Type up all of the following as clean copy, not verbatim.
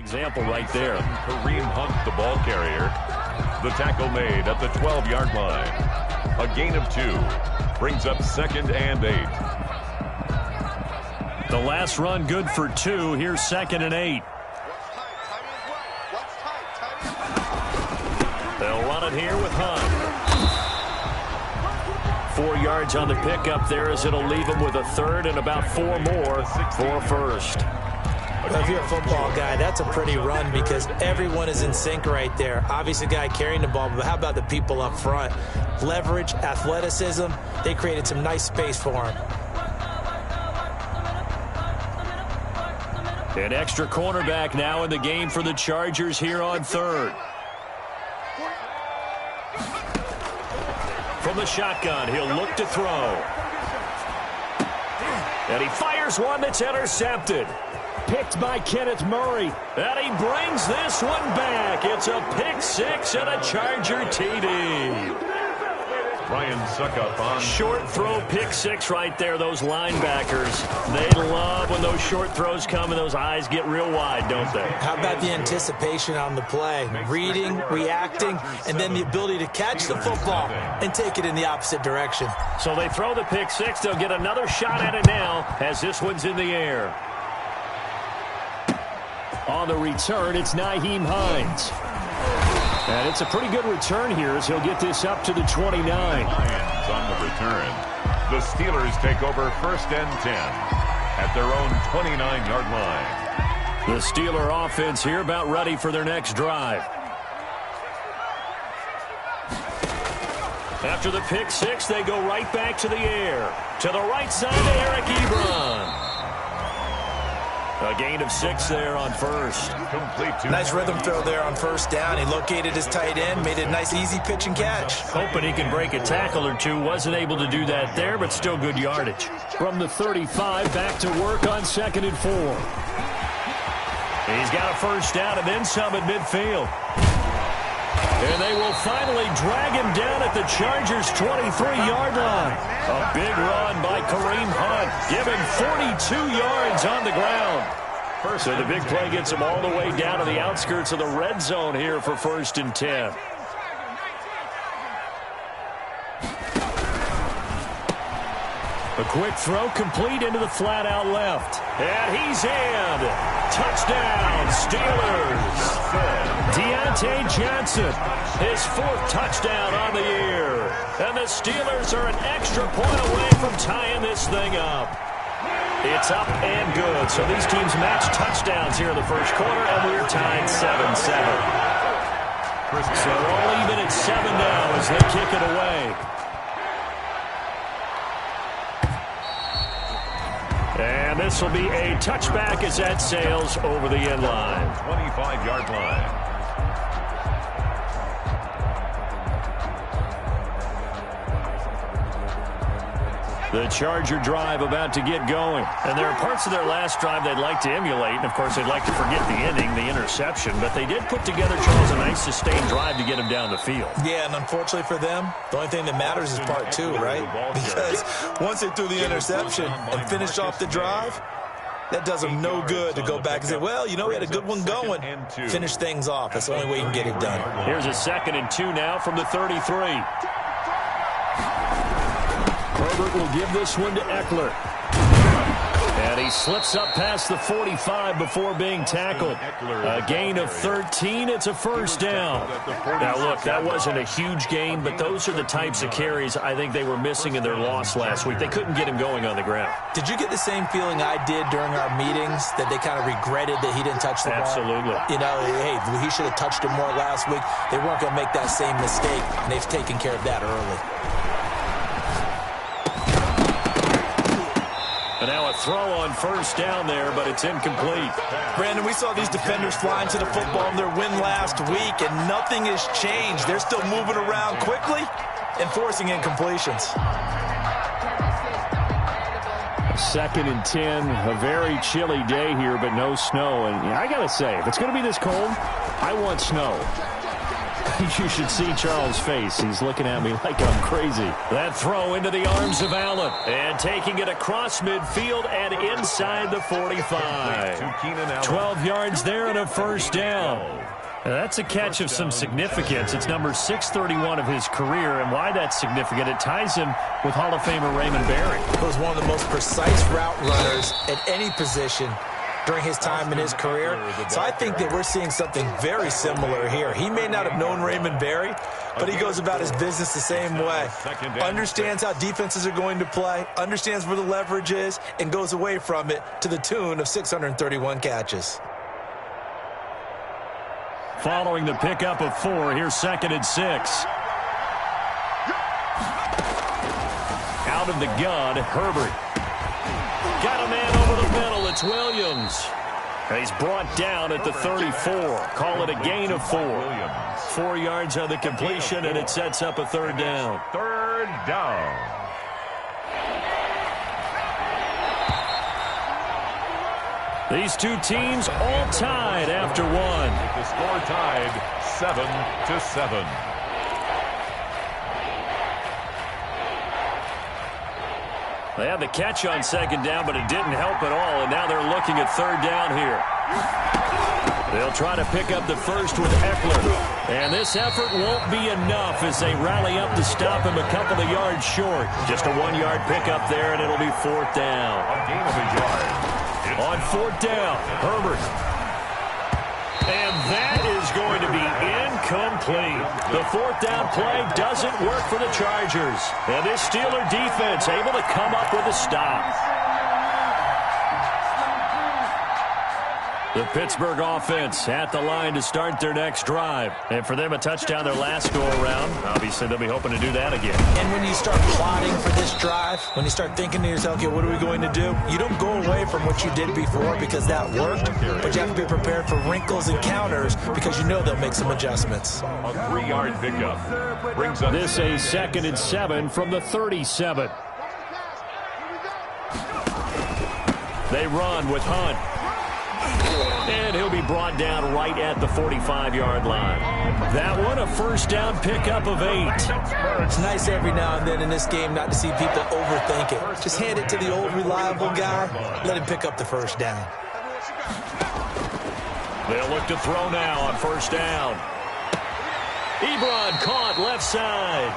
example right there. Kareem Hunt, the ball carrier. The tackle made at the 12-yard line. A gain of 2. Brings up 2nd and 8. The last run good for 2. Here's 2nd and 8. They'll run it here with Hunt. 4 yards on the pickup there as it'll leave them with a 3rd and about 4 more for 1st. Well, if you're a football guy, that's a pretty run because everyone is in sync right there. Obviously, the guy carrying the ball, but how about the people up front? Leverage, athleticism, they created some nice space for him. An extra cornerback now in the game for the Chargers here on 3rd. From the shotgun, he'll look to throw. And he fires one that's intercepted. Picked by Kenneth Murray. And he brings this one back. It's a pick 6 and a Charger TD. Ryan Suckup on. Short throw, pick 6 right there. Those linebackers, they love when those short throws come and those eyes get real wide, don't they? How about the anticipation on the play? Reading, reacting, and then the ability to catch the football and take it in the opposite direction. So they throw the pick 6. They'll get another shot at it now as this one's in the air. On the return, it's Nyheim Hines. And it's a pretty good return here as he'll get this up to the 29. Lions on the return. The Steelers take over 1st and 10 at their own 29-yard line. The Steeler offense here about ready for their next drive. After the pick 6, they go right back to the air. To the right side to Eric Ebron. A gain of 6 there on 1st. Nice rhythm throw there on 1st down. He located his tight end, made it a nice easy pitch and catch. Hoping he can break a tackle or 2. Wasn't able to do that there, but still good yardage. From the 35, back to work on 2nd and 4. He's got a 1st down and then some at midfield. And they will finally drag him down at the Chargers' 23-yard line. A big run by Kareem Hunt, given 42 yards on the ground. So the big play gets him all the way down to the outskirts of the red zone here for 1st and 10. A quick throw complete into the flat out left. And he's in. Touchdown, Steelers. Deontay Johnson, his 4th touchdown on the year. And the Steelers are an extra point away from tying this thing up. It's up and good. So these teams match touchdowns here in the 1st quarter, and we're tied 7-7. So all even at 7 now as they kick it away. And this will be a touchback as that sails over the end line. 25-yard line. The Charger drive about to get going. And there are parts of their last drive they'd like to emulate. And, of course, they'd like to forget the ending, the interception. But they did put together, Charles, a nice sustained drive to get him down the field. Yeah, and unfortunately for them, the only thing that matters is part 2, right? Because once they threw the interception and finished off the drive, that does them no good to go back and say, well, you know, we had a good one going. Finish things off. That's the only way you can get it done. Here's a 2nd and 2 now from the 33. Herbert will give this one to Eckler. And he slips up past the 45 before being tackled. A gain of 13. It's a 1st down. Now, look, that wasn't a huge gain, but those are the types of carries I think they were missing in their loss last week. They couldn't get him going on the ground. Did you get the same feeling I did during our meetings, that they kind of regretted that he didn't touch the ball? Absolutely. You know, hey, he should have touched it more last week. They weren't going to make that same mistake, and they've taken care of that early. And now a throw on 1st down there, but it's incomplete. Brandon, we saw these defenders flying to the football in their win last week, and nothing has changed. They're still moving around quickly and forcing incompletions. 2nd and 10, a very chilly day here, but no snow. And I got to say, if it's going to be this cold, I want snow. You should see Charles' face. He's looking at me like I'm crazy. That throw into the arms of Allen. And taking it across midfield and inside the 45. 12 yards there and a first down. That's a catch of some significance. It's number 631 of his career, and why that's significant, it ties him with Hall of Famer Raymond Berry. He was one of the most precise route runners at any position during his time in his career. So I think that we're seeing something very similar here. He may not have known Raymond Berry, but he goes about his business the same way. Understands how defenses are going to play, understands where the leverage is, and goes away from it to the tune of 631 catches. Following the pickup of 4, here's 2nd and 6. Out of the gun, Herbert. Got a man over the middle. It's Williams. He's brought down at the 34. Call it a gain of 4. 4 yards on the completion, and it sets up a 3rd down. 3rd down. These two teams all tied after 1. The score tied 7-7. They had the catch on 2nd down, but it didn't help at all, and now they're looking at 3rd down here. They'll try to pick up the first with Eckler. And this effort won't be enough as they rally up to stop him a couple of yards short. Just a 1-yard pickup there, and it'll be 4th down. A gain of a yard. On 4th down, Herbert. And that is going to be incomplete. The 4th down play doesn't work for the Chargers. And this Steeler defense able to come up with a stop. The Pittsburgh offense at the line to start their next drive. And for them, a touchdown their last go-around. Obviously, they'll be hoping to do that again. And when you start plotting for this drive, when you start thinking to yourself, okay, what are we going to do? You don't go away from what you did before because that worked, but you have to be prepared for wrinkles and counters because you know they'll make some adjustments. A 3-yard pickup brings up this a 2nd and 7 from the 37. They run with Hunt. And he'll be brought down right at the 45-yard line. That one, a 1st down pickup of 8. It's nice every now and then in this game not to see people overthink it. Just hand it to the old reliable guy. Let him pick up the 1st down. They'll look to throw now on 1st down. Ebron caught left side.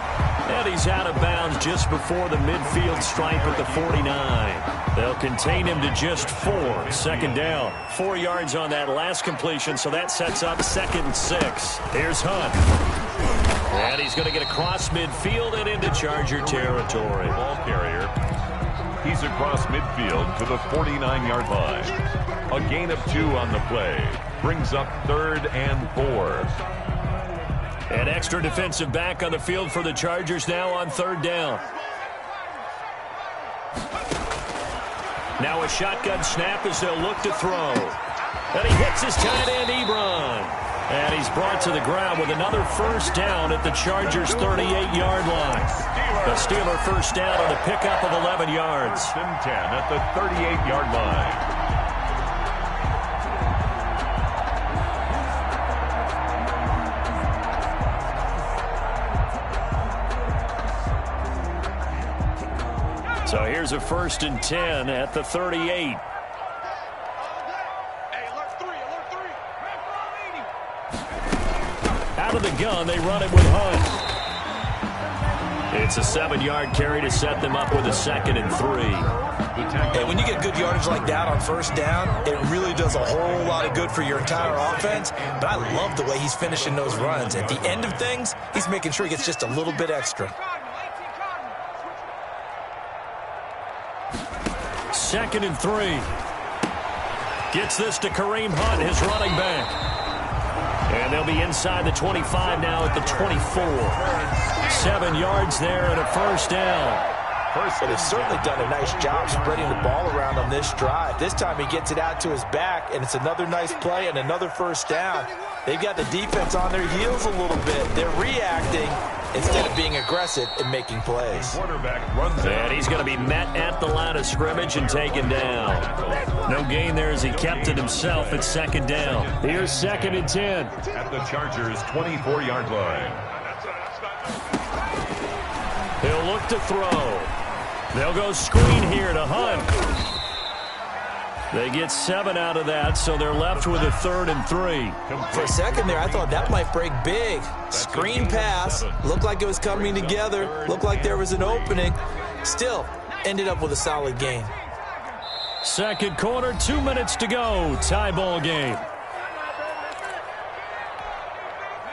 And he's out of bounds just before the midfield stripe at the 49. They'll contain him to just 4. 2nd down. 4 yards on that last completion, so that sets up 2nd and 6. Here's Hunt. And he's going to get across midfield and into Charger territory. Ball carrier. He's across midfield to the 49-yard line. A gain of 2 on the play. Brings up 3rd and 4. An extra defensive back on the field for the Chargers now on 3rd down. Now a shotgun snap as they'll look to throw. And he hits his tight end, Ebron. And he's brought to the ground with another 1st down at the Chargers' 38-yard line. The Steeler 1st down on a pickup of 11 yards. 10 at the 38-yard line. So here's a 1st and 10 at the 38. Out of the gun, they run it with Hunt. It's a 7-yard carry to set them up with a 2nd and 3. And when you get good yardage like that on 1st down, it really does a whole lot of good for your entire offense. But I love the way he's finishing those runs. At the end of things, he's making sure he gets just a little bit extra. 2nd and 3. Gets this to Kareem Hunt, his running back. And they'll be inside the 25 now at the 24. 7 yards there and a 1st down. But they've certainly done a nice job spreading the ball around on this drive. This time he gets it out to his back, and it's another nice play and another 1st down. They've got the defense on their heels a little bit. They're reacting instead of being aggressive and making plays. Quarterback runs out. And he's going to be met at the line of scrimmage and taken down. No gain there as he kept it himself at second down. Here's 2nd and 10. At the Chargers' 24-yard line. He'll look to throw. They'll go screen here to Hunt. They get 7 out of that, so they're left with a 3rd and 3. For a second there, I thought that might break big. Screen pass. Looked like it was coming together. Looked like there was an opening. Still, ended up with a solid gain. Second quarter, 2 minutes to go. Tie ball game.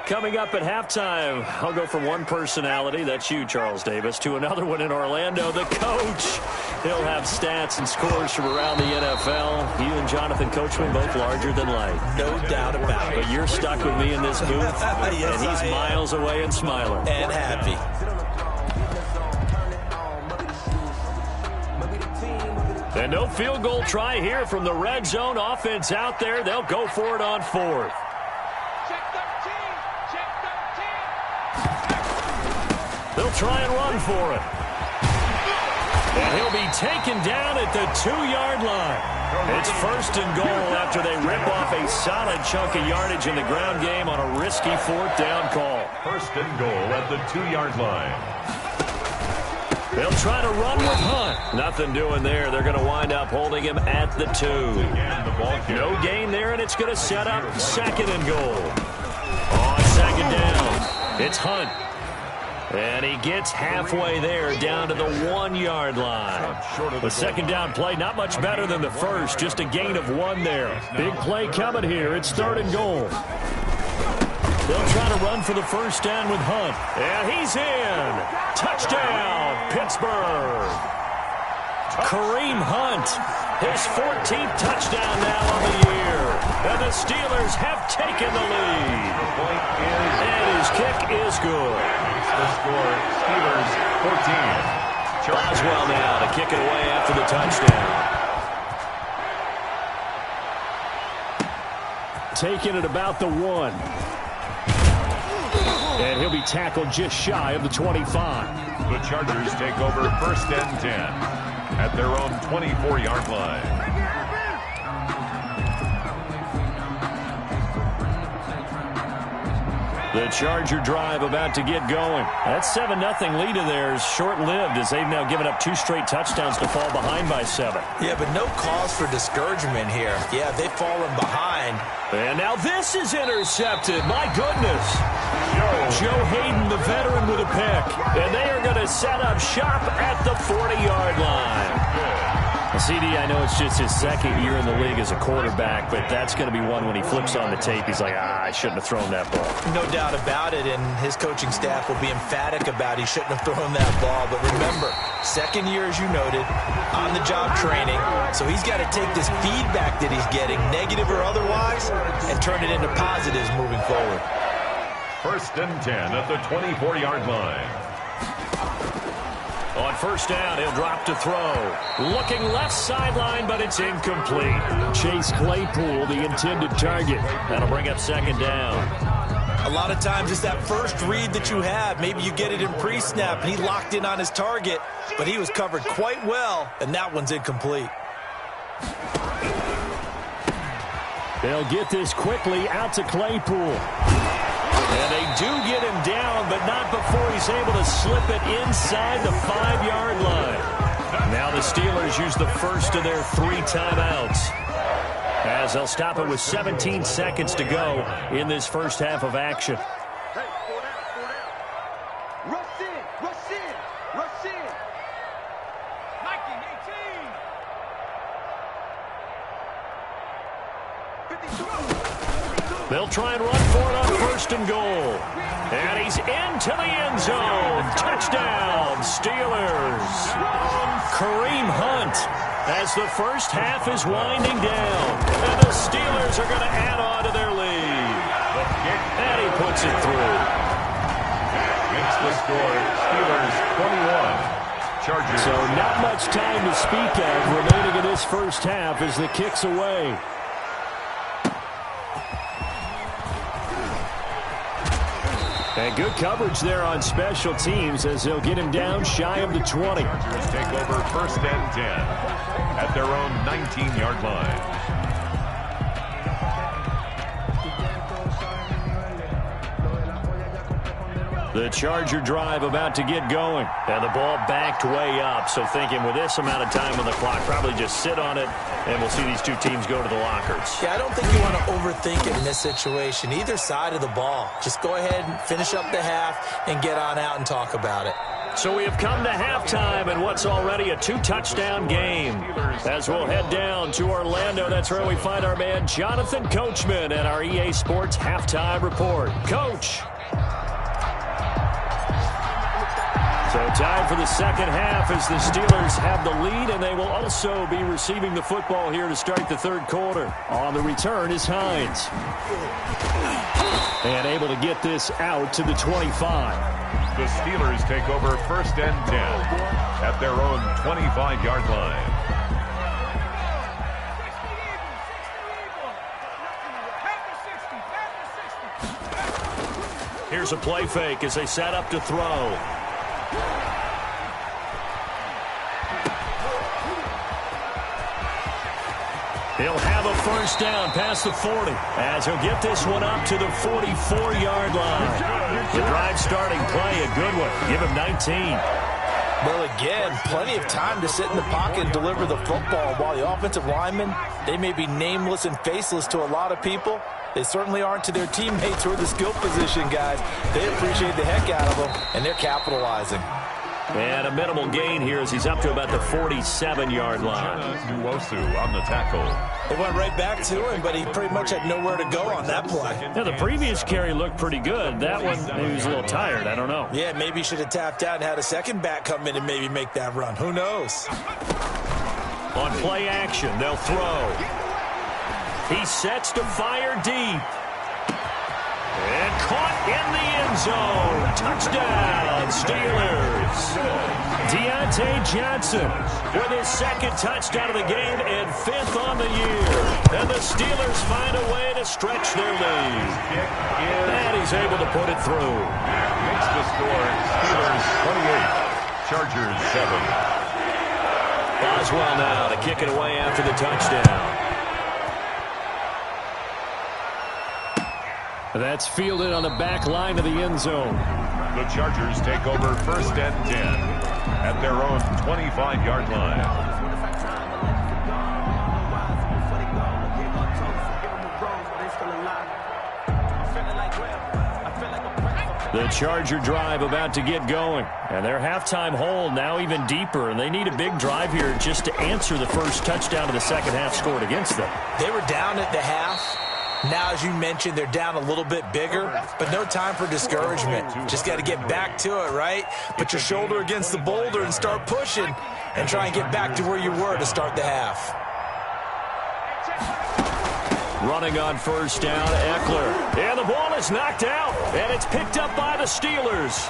Coming up at halftime, I'll go from one personality, that's you, Charles Davis, to another one in Orlando, the coach. He'll have stats and scores from around the NFL. You and Jonathan Coachman both larger than life. No doubt about it. But you're stuck with me in this booth, yes, and he's miles away and smiling. And happy. And no field goal try here from the red zone offense out there. They'll go for it on 4th. They'll try and run for it. And he'll be taken down at the 2-yard line. It's 1st and goal after they rip off a solid chunk of yardage in the ground game on a risky 4th down call. 1st and goal at the 2-yard line. They'll try to run with Hunt. Nothing doing there. They're going to wind up holding him at the 2. No gain there, and it's going to set up 2nd and goal. On 2nd down, it's Hunt. And he gets halfway there down to the 1-yard line. The 2nd down play, not much better than the first, just a gain of 1 there. Big play coming here. It's 3rd and goal. They'll try to run for the 1st down with Hunt. And he's in. Touchdown, Pittsburgh. Kareem Hunt, his 14th touchdown now on the year. And the Steelers have taken the lead. And his kick is good. The score, Steelers 14. Boswell now to kick it away after the touchdown. Taking it about the 1. And he'll be tackled just shy of the 25. The Chargers take over 1st and 10 at their own 24-yard line. The Charger drive about to get going. That 7-0 lead of theirs short-lived as they've now given up 2 straight touchdowns to fall behind by 7. Yeah, but no cause for discouragement here. Yeah, they've fallen behind. And now this is intercepted. My goodness. Joe Hayden, the veteran, with a pick. And they are going to set up shop at the 40-yard line. CD, I know it's just his 2nd year in the league as a quarterback, but that's going to be one when he flips on the tape. He's like, I shouldn't have thrown that ball. No doubt about it, and his coaching staff will be emphatic about he shouldn't have thrown that ball. But remember, 2nd year, as you noted, on-the-job training, so he's got to take this feedback that he's getting, negative or otherwise, and turn it into positives moving forward. 1st and 10 at the 24-yard line. On 1st down, he'll drop to throw. Looking left sideline, but it's incomplete. Chase Claypool, the intended target. That'll bring up 2nd down. A lot of times it's that first read that you have. Maybe you get it in pre-snap, and he locked in on his target, but he was covered quite well, and that one's incomplete. They'll get this quickly out to Claypool. And they do get him down, but not before he's able to slip it inside the 5-yard line. Now the Steelers use the first of their 3 timeouts, as they'll stop it with 17 seconds to go in this first half of action. They'll try and run for it on 1st and goal. And he's into the end zone. Touchdown, Steelers. Kareem Hunt, as the first half is winding down. And the Steelers are going to add on to their lead. And he puts it through. Makes the score, Steelers 21. Chargers. So not much time to speak of remaining in this first half as the kick's away. And good coverage there on special teams as they'll get him down shy of the 20. Chargers take over 1st and 10 at their own 19-yard line. The Charger drive about to get going. And the ball backed way up. So thinking with this amount of time on the clock, probably just sit on it, and we'll see these two teams go to the lockers. Yeah, I don't think you want to overthink it in this situation. Either side of the ball. Just go ahead and finish up the half and get on out and talk about it. So we have come to halftime in what's already a 2-touchdown game. As we'll head down to Orlando, that's where we find our man Jonathan Coachman at our EA Sports Halftime Report. Coach. So tied for the second half as the Steelers have the lead, and they will also be receiving the football here to start the third quarter. On the return is Hines. And able to get this out to the 25. The Steelers take over 1st and 10 at their own 25-yard line. Here's a play fake as they set up to throw. He'll have a first down past the 40 as he'll get this one up to the 44-yard line. The drive starting play, a good one. Give him 19. Well, again, plenty of time to sit in the pocket and deliver the football. While the offensive linemen, they may be nameless and faceless to a lot of people, they certainly aren't to their teammates who are the skill position guys. They appreciate the heck out of them, and they're capitalizing. And a minimal gain here as he's up to about the 47-yard line. Nuosu on the tackle. They went right back to him, but he pretty much had nowhere to go on that play. Yeah, the previous carry looked pretty good. That one, maybe he was a little tired. I don't know. Yeah, maybe he should have tapped out and had a second back come in and maybe make that run. Who knows? On play action, they'll throw. He sets to fire deep. And caught in the end zone. Touchdown, Steelers. Diontae Johnson with his second touchdown of the game and 5th on the year. And the Steelers find a way to stretch their lead. And he's able to put it through. Makes the score Steelers 28, Chargers 7. Boswell now to kick it away after the touchdown. That's fielded on the back line of the end zone. The Chargers take over 1st and 10 at their own 25-yard line. The Charger drive about to get going. And their halftime hole now even deeper. And they need a big drive here just to answer the first touchdown of the second half scored against them. They were down at the half. Now, as you mentioned, they're down a little bit bigger, but no time for discouragement. Just got to get back to it, right? Put your shoulder against the boulder and start pushing and try and get back to where you were to start the half. Running on first down, Eckler. And the ball is knocked out, and it's picked up by the Steelers.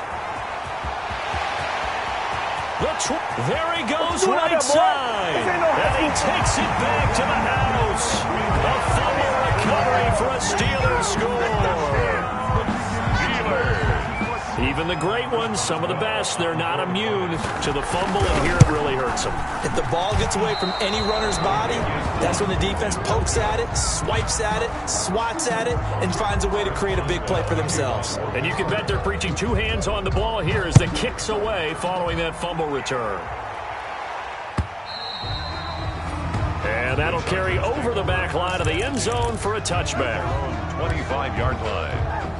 There he goes right side. And he takes it back to the house. A fumble recovery for a Steelers score. Even the great ones, some of the best, they're not immune to the fumble, and here it really hurts them. If the ball gets away from any runner's body, that's when the defense pokes at it, swipes at it, swats at it, and finds a way to create a big play for themselves. And you can bet they're preaching two hands on the ball here as the kicks away following that fumble return. And that'll carry over the back line of the end zone for a touchback. 25-yard line.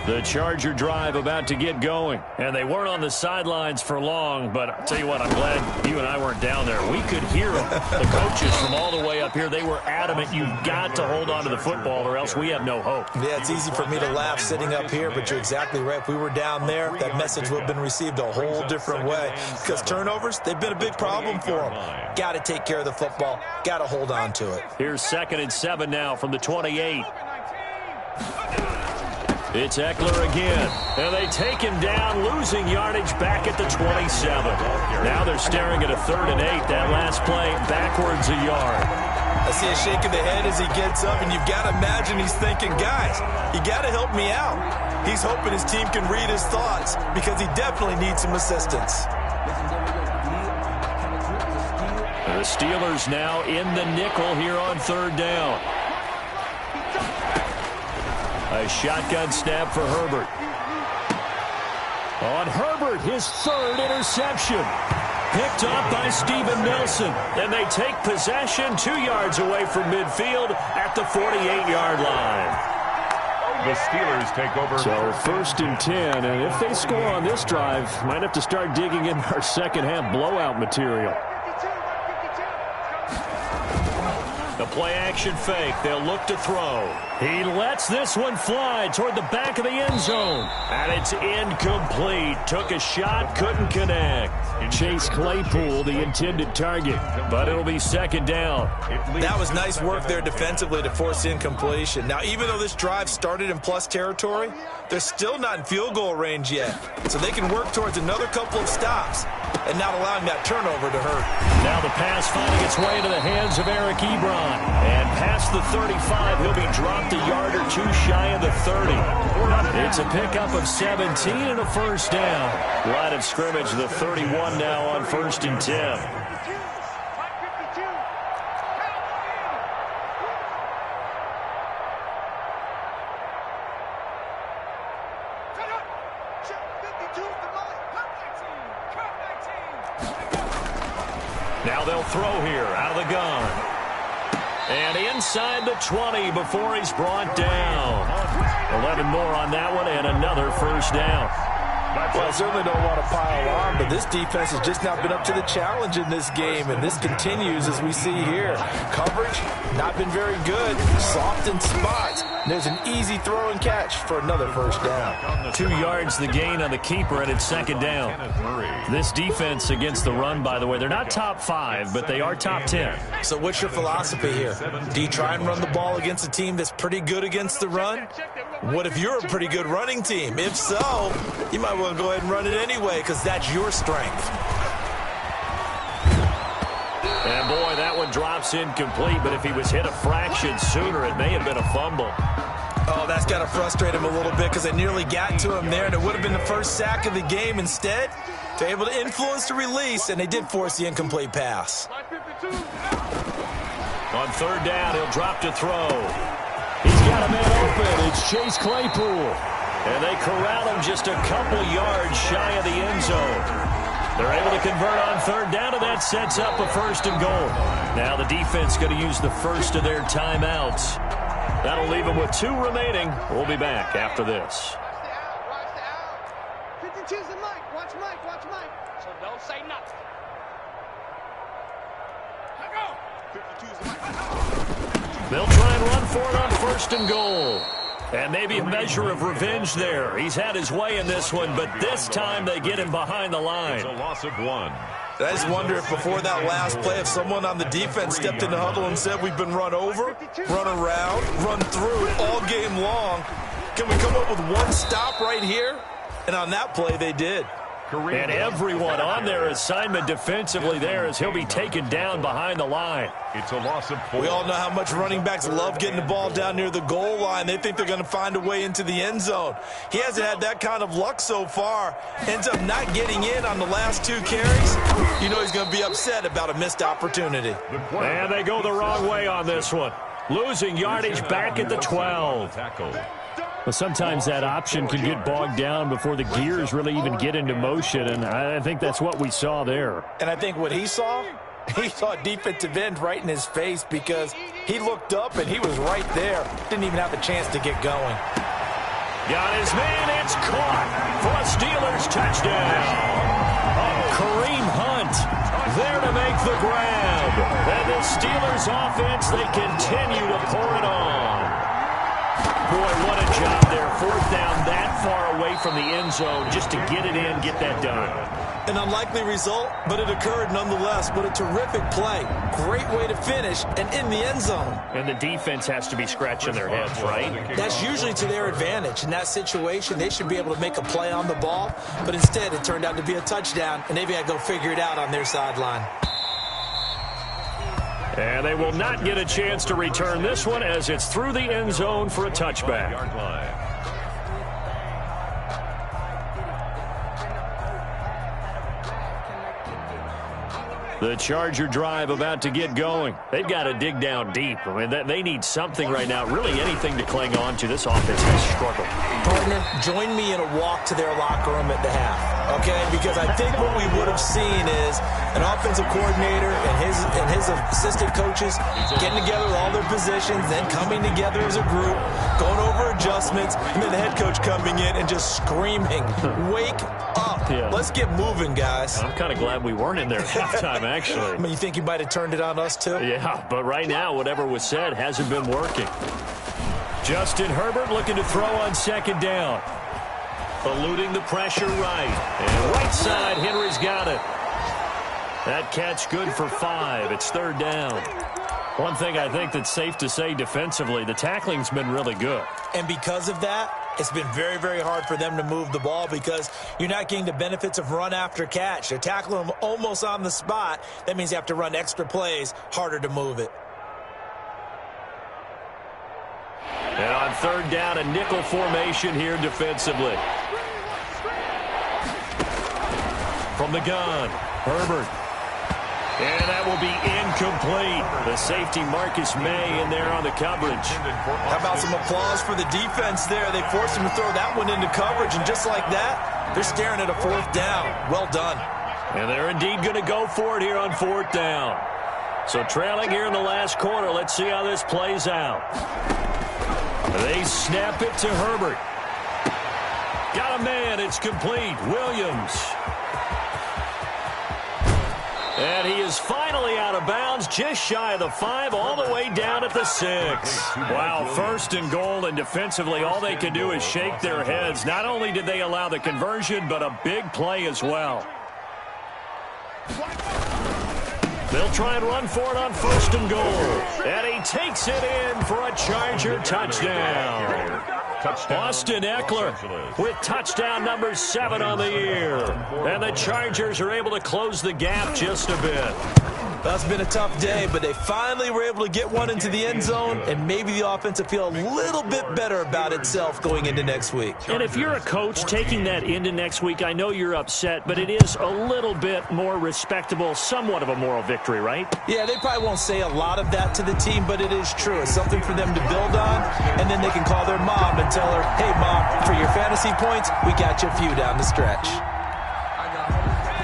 The Charger drive about to get going. And they weren't on the sidelines for long, but I'll tell you what, I'm glad you and I weren't down there. We could hear them. The coaches from all the way up here, they were adamant, you've got to hold on to the football or else we have no hope. Yeah, it's easy for me to laugh sitting up here, but you're exactly right. If we were down there, that message would have been received a whole different way. Because turnovers, they've been a big problem for them. Got to take care of the football. Got to hold on to it. Here's 2nd and 7 now from the 28. It's Eckler again, and they take him down, losing yardage back at the 27. Now they're staring at a 3rd and 8. That last play backwards a yard. I see a shake of the head as he gets up, and you've got to imagine he's thinking, guys, you got to help me out. He's hoping his team can read his thoughts because he definitely needs some assistance. The Steelers now in the nickel here on 3rd down. A shotgun snap for Herbert. On Herbert, his 3rd interception. Picked up by Steven Nelson. And they take possession 2 yards away from midfield at the 48-yard line. The Steelers take over. So 1st and 10, and if they score on this drive, might have to start digging in our second-half blowout material. The play-action fake. They'll look to throw. He lets this one fly toward the back of the end zone. And it's incomplete. Took a shot, couldn't connect. Chase Claypool, the intended target. But it'll be 2nd down. That was nice work there defensively to force incompletion. Now, even though this drive started in plus territory, they're still not in field goal range yet. So they can work towards another couple of stops and not allowing that turnover to hurt. Now the pass finding its way into the hands of Eric Ebron. And past the 35, he'll be dropped a yard or 2 shy of the 30. It's a pickup of 17 and a 1st down. Line of scrimmage, the 31 now on 1st and 10. Now they'll throw here out of the gun. And inside the 20 before he's brought down. 11 more on that one and another 1st down. Well, I certainly don't want to pile on, but this defense has just not been up to the challenge in this game, and this continues as we see here. Coverage, not been very good. Soft in spots. There's an easy throw and catch for another 1st down. 2 yards the gain on the keeper, and it's 2nd down. This defense against the run, by the way, they're not top 5, but they are top 10. So what's your philosophy here? Do you try and run the ball against a team that's pretty good against the run? What if you're a pretty good running team? If so, you might well go ahead and run it anyway because that's your strength. And boy, that one drops incomplete, but if he was hit a fraction sooner, it may have been a fumble. Oh, that's got to frustrate him a little bit because they nearly got to him there, and it would have been the 1st sack of the game. Instead, they're able to influence the release, and they did force the incomplete pass. On 3rd down, he'll drop to throw. He's got a man open. It's Chase Claypool. And they corral him just a couple yards shy of the end zone. They're able to convert on 3rd down, and that sets up a 1st and goal. Now the defense going to use the first of their timeouts. That'll leave them with 2 remaining. We'll be back after this. 52's the mic. Watch Mike. Watch Mike. So don't say nothing. Let go. 52's the mic. They'll try and run for it on 1st and goal. And maybe a measure of revenge there. He's had his way in this one, but this time they get him behind the line. It's a loss of 1. I just wonder if before that last play, if someone on the defense stepped in the huddle and said we've been run over, run around, run through all game long. Can we come up with one stop right here? And on that play, they did. And everyone on their assignment defensively there as he'll be taken down behind the line. It's a loss of 4. We all know how much running backs love getting the ball down near the goal line. They think they're going to find a way into the end zone. He hasn't had that kind of luck so far. Ends up not getting in on the last 2 carries. You know he's going to be upset about a missed opportunity. And they go the wrong way on this one. Losing yardage back at the 12. Well, sometimes that option can get bogged down before the gears really even get into motion, and I think that's what we saw there. And I think what he saw a defensive end right in his face because he looked up and he was right there. Didn't even have the chance to get going. Got his man, it's caught for a Steelers touchdown. Kareem Hunt there to make the grab. And the Steelers offense, they continue to pour it on. Boy, what a job there. 4th down that far away from the end zone just to get it in, get that done. An unlikely result, but it occurred nonetheless. What a terrific play. Great way to finish and in the end zone. And the defense has to be scratching their heads, right? That's usually to their advantage. In that situation, they should be able to make a play on the ball, but instead it turned out to be a touchdown, and they've got to go figure it out on their sideline. And they will not get a chance to return this one as it's through the end zone for a touchback. The Charger drive about to get going. They've got to dig down deep. I mean, they need something right now, really anything to cling on to. This offense has struggled. Partner, join me in a walk to their locker room at the half, okay? Because I think what we would have seen is an offensive coordinator and his assistant coaches getting together with all their positions, then coming together as a group, going over adjustments, and then the head coach coming in and just screaming, "Wake up. Yeah. Let's get moving, guys." I'm kind of glad we weren't in there at halftime, actually. I mean, you think he might have turned it on us, too? Yeah, but right now, whatever was said hasn't been working. Justin Herbert looking to throw on second down. Eluding the pressure right. And right side, Henry's got it. That catch good for 5. It's third down. One thing I think that's safe to say defensively, the tackling's been really good. And because of that, it's been very, very hard for them to move the ball because you're not getting the benefits of run after catch. They're tackling them almost on the spot. That means you have to run extra plays, harder to move it. And on third down, a nickel formation here defensively. From the gun, Herbert. And that will be incomplete. The safety Marcus May in there on the coverage. How about some applause for the defense there? They forced him to throw that one into coverage, and just like that, they're staring at a fourth down. Well done. And they're indeed going to go for it here on fourth down. So trailing here in the last quarter, let's see how this plays out. They snap it to Herbert. Got a man. It's complete. Williams. And he is finally out of bounds, just shy of the 5, all the way down at the 6. Wow, first and goal, and defensively, all they can do is shake their heads. Not only did they allow the conversion, but a big play as well. They'll try and run for it on first and goal. And he takes it in for a Charger touchdown. Austin Eckler with touchdown number 7 on the year. And the Chargers are able to close the gap just a bit. That's been a tough day, but they finally were able to get one into the end zone, and maybe the offense will feel a little bit better about itself going into next week. And if you're a coach taking that into next week, I know you're upset, but it is a little bit more respectable, somewhat of a moral victory, right? Yeah, they probably won't say a lot of that to the team, but it is true. It's something for them to build on, and then they can call their mom and tell her, "Hey, Mom, for your fantasy points, we got you a few down the stretch."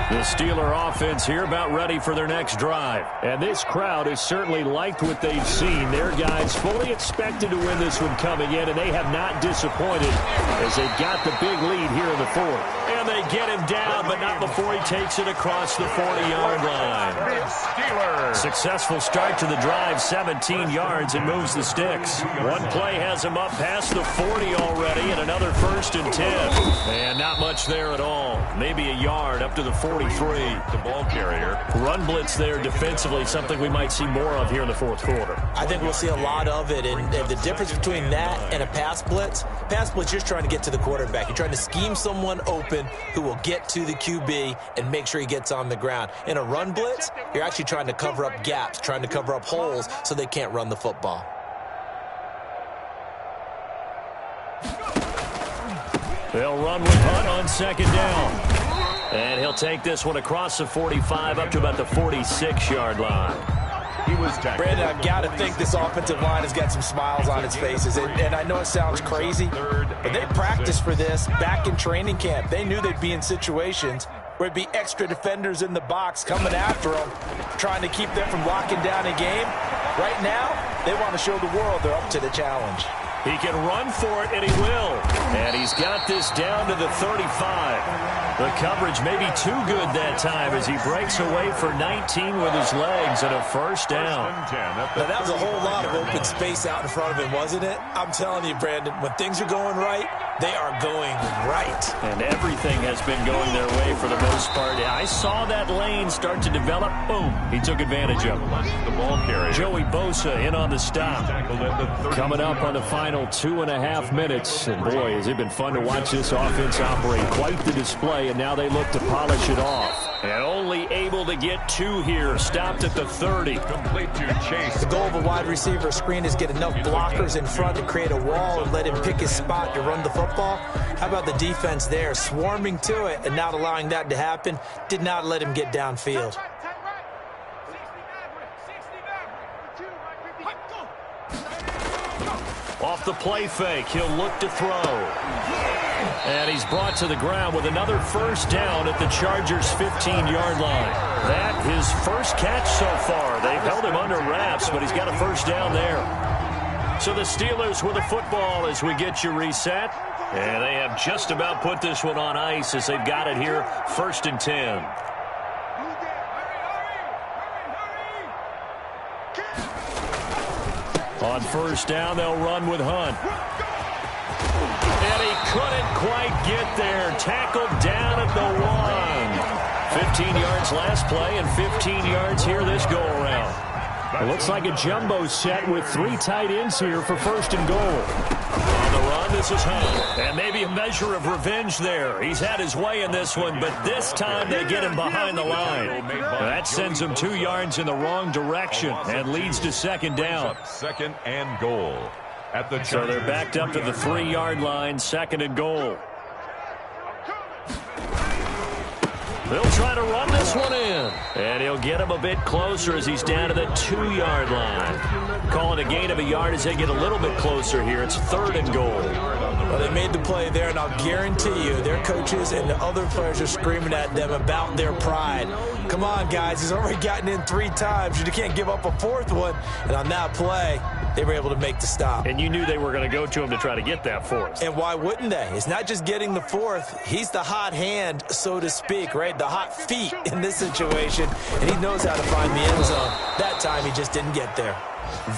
The Steeler offense here about ready for their next drive. And this crowd has certainly liked what they've seen. Their guys fully expected to win this one coming in, and they have not disappointed as they've got the big lead here in the fourth. And they get him down, but not before he takes it across the 40-yard line. Successful start to the drive, 17 yards, and moves the sticks. One play has him up past the 40 already, and another 1st and 10. And not much there at all. Maybe a yard up to the 43. The ball carrier. Run blitz there defensively, something we might see more of here in the fourth quarter. I think we'll see a lot of it, and the difference between that and a pass blitz, you're just trying to get to the quarterback. You're trying to scheme someone open who will get to the QB and make sure he gets on the ground. In a run blitz, you're actually trying to cover up gaps, trying to cover up holes so they can't run the football. They'll run with Hunt on second down. And he'll take this one across the 45 up to about the 46-yard line. He was tackled. Brandon, I've got to think this offensive line has got some smiles on its faces. And I know it sounds crazy, but they practiced for this back in training camp. They knew they'd be in situations where it'd be extra defenders in the box coming after them, trying to keep them from locking down a game. Right now, they want to show the world they're up to the challenge. He can run for it, and he will. And he's got this down to the 35. The coverage may be too good that time as he breaks away for 19 with his legs and a first down. Now, that was a whole lot of open space out in front of him, wasn't it? I'm telling you, Brandon, when things are going right, They are going right. And everything has been going their way for the most part. I saw that lane start to develop. Boom. He took advantage of it. The ball carrier. Joey Bosa in on the stop. Coming up on the final 2.5 minutes. And boy, has it been fun to watch this offense operate. Quite the display, and now they look to polish it off. And only able to get 2 here. Stopped at the 30. Complete to Chase. The goal of a wide receiver screen is get enough blockers in front to create a wall and let him pick his spot to run the football. How about the defense there, swarming to it and not allowing that to happen? Did not let him get downfield. Off the play fake, he'll look to throw. And he's brought to the ground with another first down at the Chargers' 15-yard line. That his first catch so far. They've held him under wraps, but he's got a first down there. So the Steelers with the football as we get you reset. And they have just about put this one on ice as they've got it here, 1st and 10. On first down, they'll run with Hunt. And he couldn't quite get there. Tackled down at the 1. 15 yards last play and 15 yards here this go-around. It looks like a jumbo set with 3 tight ends here for 1st and goal. On the run, this is Hunt. And maybe a measure of revenge there. He's had his way in this one, but this time they get him behind the line. That sends him 2 yards in the wrong direction and leads to 2nd down. 2nd and goal. So they're backed up to the 3-yard line, 2nd and goal. They'll try to run this one in. And he'll get him a bit closer as he's down to the 2-yard line. Calling a gain of a yard as they get a little bit closer here. It's 3rd and goal. Well, they made the play there, and I'll guarantee you their coaches and the other players are screaming at them about their pride. Come on, guys. He's already gotten in 3 times. You can't give up a 4th one. And on that play, they were able to make the stop. And you knew they were going to go to him to try to get that 4th. And why wouldn't they? It's not just getting the 4th. He's the hot hand, so to speak, right? The hot feet in this situation. And he knows how to find the end zone. That time, he just didn't get there.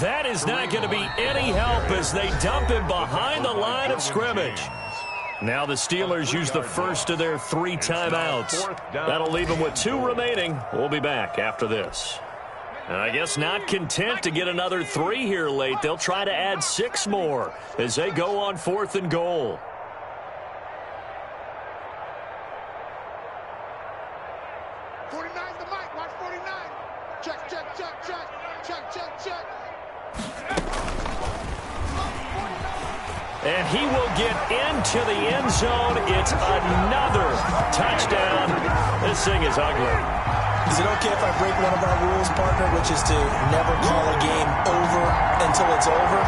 That is not going to be any help as they dump him behind the line of scrimmage. Now the Steelers use the first of their 3 timeouts. That'll leave them with 2 remaining. We'll be back after this. And I guess not content to get another 3 here late. They'll try to add 6 more as they go on 4th and goal. And he will get into the end zone. It's another touchdown. This thing is ugly. Is it okay if I break one of our rules, partner, which is to never call a game over until it's over?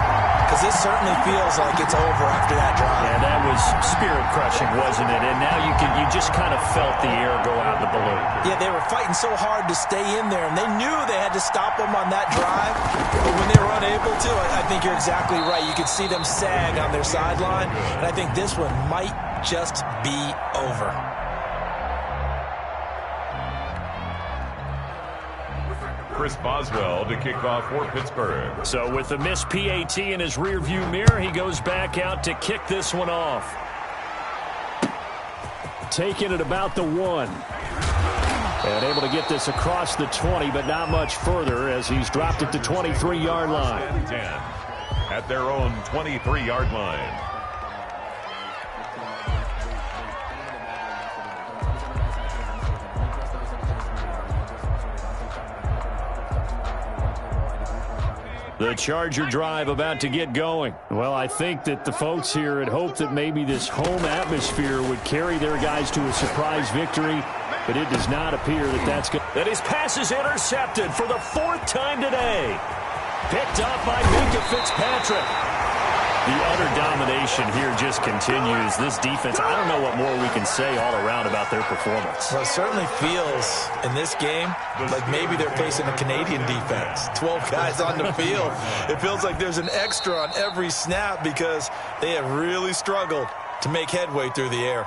Because this certainly feels like it's over after that drive. Yeah, that was spirit-crushing, wasn't it? And now you just kind of felt the air go out the balloon. Yeah, they were fighting so hard to stay in there, and they knew they had to stop them on that drive. But when they were unable to, I think you're exactly right. You could see them sag on their sideline, and I think this one might just be over. Chris Boswell to kick off for Pittsburgh. So with the missed PAT in his rearview mirror, he goes back out to kick this one off. Taking it about the 1. And able to get this across the 20, but not much further as he's dropped it to 23-yard line. 10 at their own 23-yard line. The Charger drive about to get going. Well, I think that the folks here had hoped that maybe this home atmosphere would carry their guys to a surprise victory, but it does not appear that that's good. That his pass is intercepted for the 4th time today. Picked up by Minka Fitzpatrick. The utter domination here just continues. This defense, I don't know what more we can say all around about their performance. Well, it certainly feels in this game like maybe they're facing a Canadian defense. 12 guys on the field. It feels like there's an extra on every snap because they have really struggled to make headway through the air.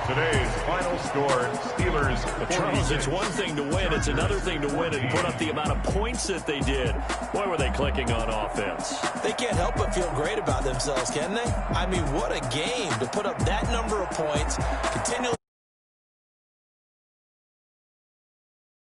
Today's final score, Steelers Charles, 46. it's one thing to win. It's another thing to win and put up the amount of points that they did. Boy, were they clicking on offense. They can't help but feel great about themselves, can they? I mean, what a game to put up that number of points, continually.